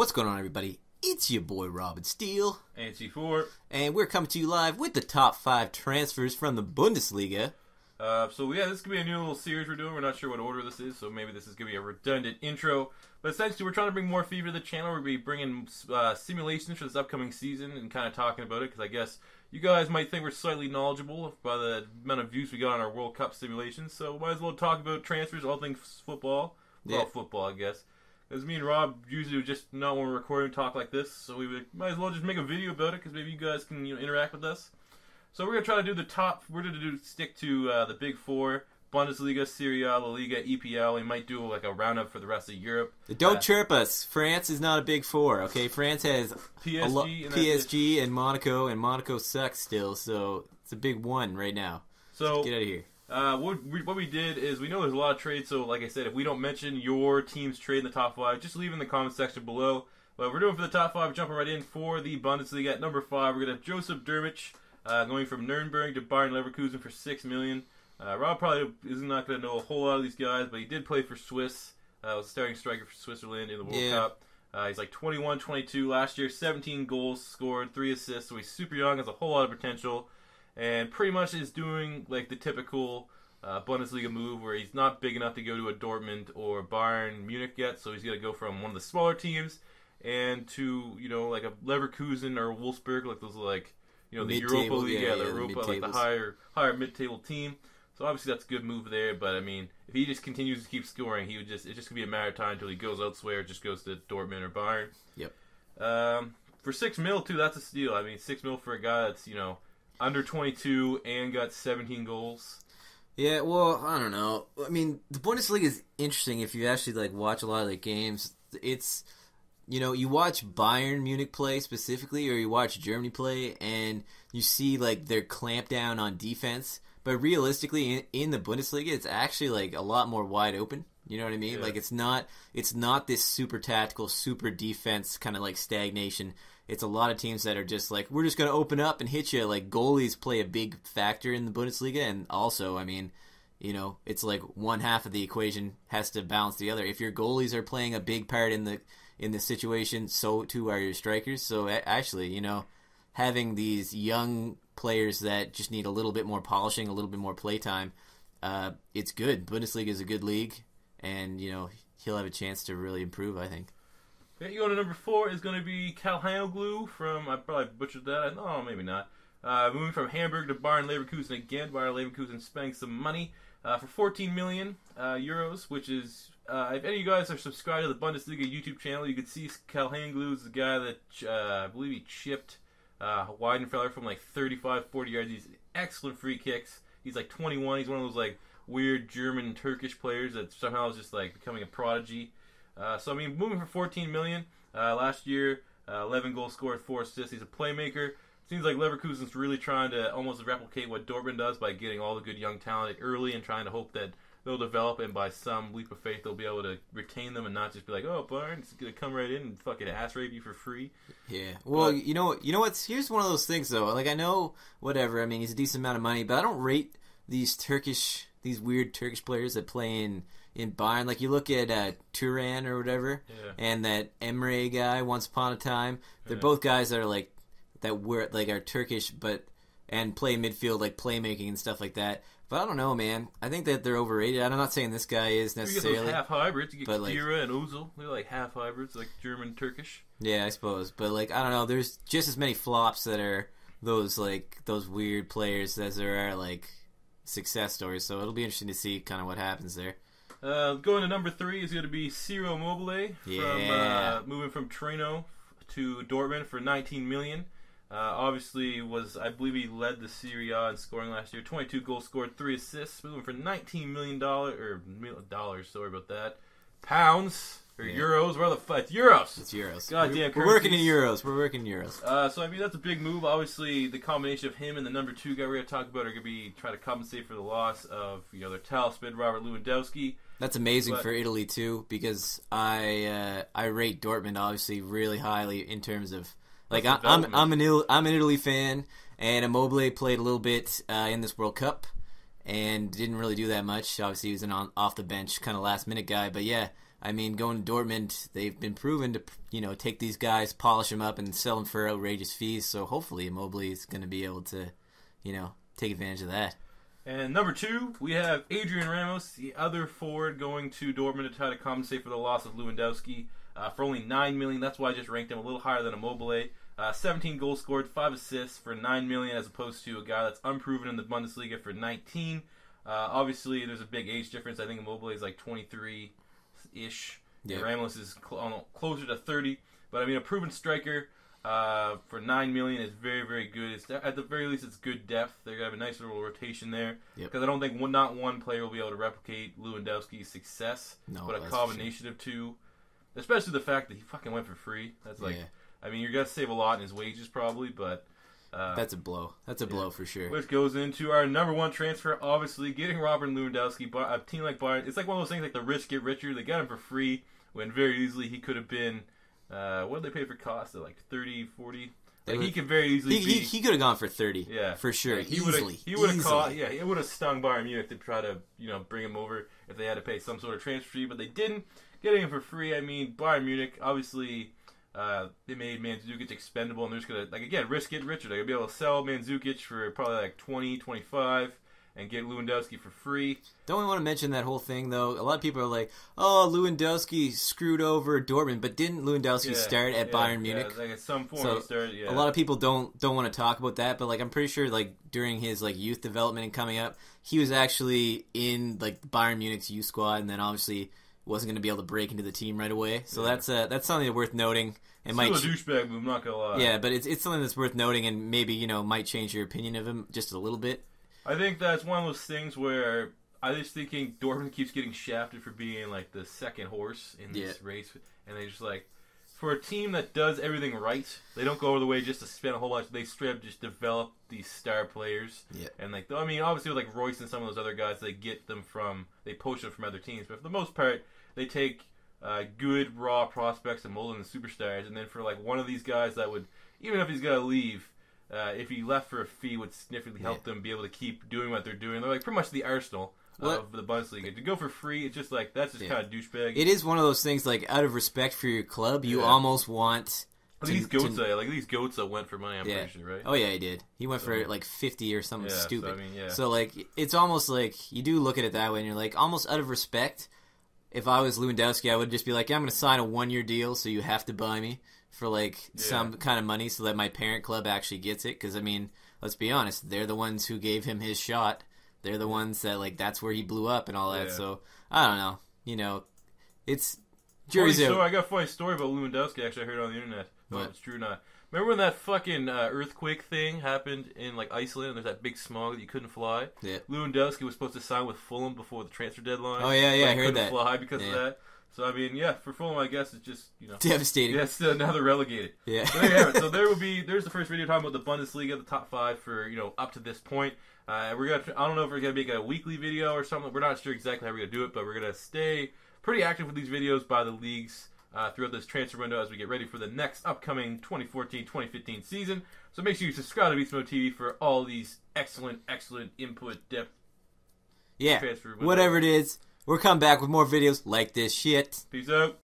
What's going on, everybody? It's your boy Robin Steele. And C4. And we're coming to you live with the top 5 transfers from the Bundesliga. This is going to be a new little series we're doing. We're not sure what order this is, so maybe this is going to be a redundant intro. But essentially, we're trying to bring more FIFA to the channel. We're going to be bringing simulations for this upcoming season and kind of talking about it, because I guess you guys might think we're slightly knowledgeable by the amount of views we got on our World Cup simulations. So might as well talk about transfers, all things football. Yeah. Well, football, I guess. Because me and Rob usually would just not when we're recording talk like this, so we might as well just make a video about it, because maybe you guys can interact with us. So we're going to try to do the top, stick to the big 4, Bundesliga, Serie A, La Liga, EPL. We might do like a roundup for the rest of Europe. Don't chirp us. France is not a big 4, okay? France has PSG and Monaco sucks still, so it's a big 1 right now. So get out of here. What we did is, we know there's a lot of trades, so like I said, if we don't mention your team's trade in the top 5, just leave in the comment section below. But we're doing for the top 5, jumping right in for the Bundesliga. At number 5, we're going to have Josip Drmic, going from Nurnberg to Bayern Leverkusen for $6 million. Rob probably is not going to know a whole lot of these guys, but he did play for Swiss. Was a starting striker for Switzerland in the World Cup. He's like 21, 22 last year, 17 goals scored, 3 assists, so he's super young, has a whole lot of potential, and pretty much is doing like the typical Bundesliga move where he's not big enough to go to a Dortmund or Bayern Munich yet, so he's going to go from one of the smaller teams and to, like a Leverkusen or Wolfsberg, like those like, the Europa League, the Europa, like the higher mid-table team. So obviously that's a good move there, but I mean, if he just continues to keep scoring, it's just going to be a matter of time until he goes elsewhere, just goes to Dortmund or Bayern. Yep. For $6 million too, that's a steal. I mean, $6 million for a guy that's, under 22 and got 17 goals. Yeah, well, I don't know. I mean, the Bundesliga is interesting if you actually watch a lot of the games. It's, you watch Bayern Munich play specifically, or you watch Germany play, and you see their clamp down on defense. But realistically, in the Bundesliga, it's actually a lot more wide open. You know what I mean? Yeah. It's not this super tactical, super defense kind of stagnation. It's a lot of teams that are just we're just going to open up and hit you. Goalies play a big factor in the Bundesliga, and also, I mean, it's one half of the equation has to balance the other. If your goalies are playing a big part in the situation, so too are your strikers. So actually, having these young players that just need a little bit more polishing, a little bit more playtime, it's good. Bundesliga is a good league, and he'll have a chance to really improve, I think. Okay, you go to number 4 is going to be Calhanoglu from, I probably butchered that. No, maybe not. Moving from Hamburg to Bayern Leverkusen again. Bayern Leverkusen spending some money for 14 million euros, which is, if any of you guys are subscribed to the Bundesliga YouTube channel, you could see Calhanoglu is the guy that I believe he chipped Weidenfeller from 35, 40 yards. He's excellent free kicks. He's 21. He's one of those weird German Turkish players that somehow is just becoming a prodigy. So I mean, moving for 14 million last year, 11 goals scored, 4 assists. He's a playmaker. Seems like Leverkusen's really trying to almost replicate what Dortmund does by getting all the good young talent early and trying to hope that they'll develop, and by some leap of faith they'll be able to retain them and not just be like, oh, Bayern's gonna come right in and fucking ass rape you for free. Yeah. Well, you know what? Here's one of those things though. I know whatever. I mean, he's a decent amount of money, but I don't rate these weird Turkish players that play in Bayern. You look at Turan or whatever, and that Emre guy once upon a time. They're both guys that are are Turkish, and play midfield, playmaking and stuff like that. But I don't know, man. I think that they're overrated. I'm not saying this guy is necessarily. You get those half hybrids. You get Ciro and Ozil. They're half hybrids, German Turkish. Yeah, I suppose. But I don't know. There's just as many flops that are those weird players as there are success stories. So it'll be interesting to see kind of what happens there. Going to number 3 is going to be Ciro Immobile from moving from Torino to Dortmund for 19 million. Obviously I believe he led the Serie A in scoring last year. 22 goals scored, 3 assists, moving for $19 million, or dollars, sorry about that. Pounds, or euros, where the fuck? It's euros. It's euros. Goddamn, we're working in euros. So I mean, that's a big move. Obviously, the combination of him and the number 2 guy we're going to talk about are going to be trying to compensate for the loss of, their talisman, Robert Lewandowski. That's amazing for Italy, too, because I rate Dortmund, obviously, really highly in terms of... I'm an Italy fan, and Immobile played a little bit in this World Cup, and didn't really do that much. Obviously, he was an off the bench kind of last minute guy, but yeah, I mean, going to Dortmund, they've been proven to, take these guys, polish them up, and sell them for outrageous fees. So hopefully Immobile is going to be able to, take advantage of that. And number 2, we have Adrian Ramos, the other forward, going to Dortmund to try to compensate for the loss of Lewandowski for only $9 million. That's why I just ranked him a little higher than Immobile. 17 goals scored, 5 assists for $9 million, as opposed to a guy that's unproven in the Bundesliga for 19. Obviously, there's a big age difference. I think Immobile is like 23-ish. Yeah. Ramos is closer to 30. But I mean, a proven striker for $9 million is very, very good. At the very least, it's good depth. They're gonna have a nice little rotation there. Because I don't think not one player will be able to replicate Lewandowski's success. But a combination of two, especially the fact that he fucking went for free. That's like. Yeah. I mean, you're going to save a lot in his wages probably, but... that's a blow. That's a blow for sure. Which goes into our number 1 transfer, obviously, getting Robert Lewandowski. A team like Bayern, it's like one of those things like the rich get richer. They got him for free when very easily he could have been... what did they pay for Costa? Like 30, 40? Like he could very easily He could have gone for 30. Yeah. For sure. He would have caught... Yeah, it would have stung Bayern Munich to try to, bring him over if they had to pay some sort of transfer fee, but they didn't. Getting him for free, I mean, Bayern Munich, obviously... they made Mandzukic expendable, and they're just going to, risk getting richer. They're going to be able to sell Mandzukic for probably like 20, 25, and get Lewandowski for free. Don't we want to mention that whole thing, though? A lot of people are like, oh, Lewandowski screwed over Dortmund, but didn't Lewandowski start at Bayern Munich? Yeah, like at some point he started, a lot of people don't want to talk about that, but I'm pretty sure during his youth development and coming up, he was actually in Bayern Munich's youth squad, and then obviously... wasn't going to be able to break into the team right away. So that's something worth noting. Still a douchebag move, not going to lie. Yeah, but it's something that's worth noting and maybe, might change your opinion of him just a little bit. I think that's one of those things where I just thinking Dortmund keeps getting shafted for being the second horse in this race. And they just for a team that does everything right, they don't go over the way just to spend a whole bunch. They straight up just develop these star players. Yeah. And I mean, obviously with Royce and some of those other guys, they poach them from other teams. But for the most part, they take good raw prospects and mold them into superstars. And then for one of these guys that would, even if he's got to leave, if he left for a fee, would significantly help them be able to keep doing what they're doing. They're pretty much the Arsenal of the Bundesliga. To go for free, it's just that's just kind of douchebag. It is one of those things out of respect for your club, you almost want. At least Götze went for money. I'm pretty sure, right? Oh yeah, he did. He went for 50 or something stupid. So, I mean, so it's almost you do look at it that way, and you're almost out of respect. If I was Lewandowski, I would just be I'm going to sign a 1-year deal, so you have to buy me for some kind of money, so that my parent club actually gets it. Because I mean, let's be honest, they're the ones who gave him his shot. They're the ones that that's where he blew up and all that. Yeah. So I don't know. It's jury's out. I got a funny story about Lewandowski. Actually, I heard it on the internet. I don't know if it's true or not. Remember when that fucking earthquake thing happened in Iceland, and there's that big smog that you couldn't fly? Yeah. Lewandowski was supposed to sign with Fulham before the transfer deadline. Oh yeah, I heard that. Couldn't fly because of that. So I mean, for Fulham, I guess it's just devastating. Yeah, still now they're relegated. Yeah. So there you have it. So there's the first video talking about the Bundesliga, the top 5 for up to this point. I don't know if we're gonna make a weekly video or something. We're not sure exactly how we're gonna do it, but we're gonna stay pretty active with these videos by the leagues. Throughout this transfer window as we get ready for the next upcoming 2014-2015 season. So make sure you subscribe to Beast Mode TV for all these excellent input depth. Yeah, whatever it is, we're coming back with more videos like this shit. Peace out.